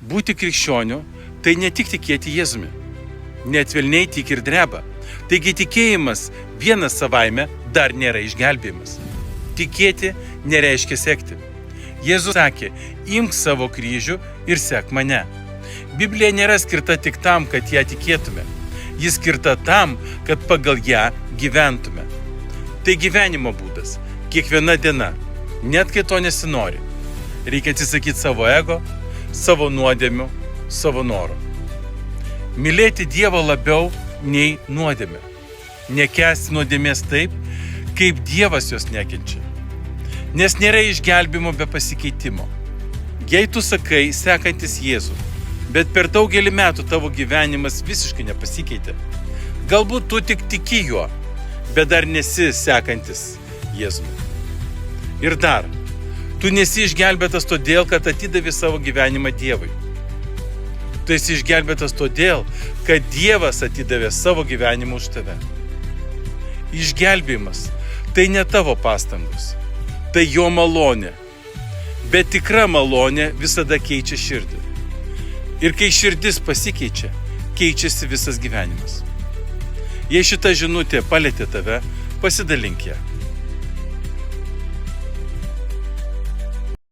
Būti krikščioniu – tai ne tik tikėti Jėzumi. Net velniai tik ir dreba. Taigi tikėjimas vienas savaime dar nėra išgelbėjimas. Tikėti nereiškia sekti. Jėzus sakė, imk savo kryžių ir sek mane. Biblija nėra skirta tik tam, kad ją tikėtume. Ji skirta tam, kad pagal ją gyventume. Tai gyvenimo būdas, kiekviena diena, net kai to nesinori. Reikia atsisakyti savo ego, savo nuodėmių, savo norų. Mylėti Dievą labiau nei nuodėmę. Nekęsti nuodėmės taip, kaip Dievas jos nekenčia. Nes nėra išgelbimo be pasikeitimo. Jei tu sakai, sekantis Jėzų, bet per daugelį metų tavo gyvenimas visiškai nepasikeitė, galbūt tu tik tiki juo, bet dar nesi sekantis Jėzumi. Ir dar, tu nesi išgelbėtas todėl, kad atidavė savo gyvenimą Dievui. Tu esi išgelbėtas todėl, kad Dievas atidavė savo gyvenimą už tave. Išgelbėjimas – tai ne tavo pastangos, tai jo malonė. Bet tikra malonė visada keičia širdį. Ir kai širdis pasikeičia, keičiasi visas gyvenimas. Jei šita žinutė palietė tave, pasidalink ją.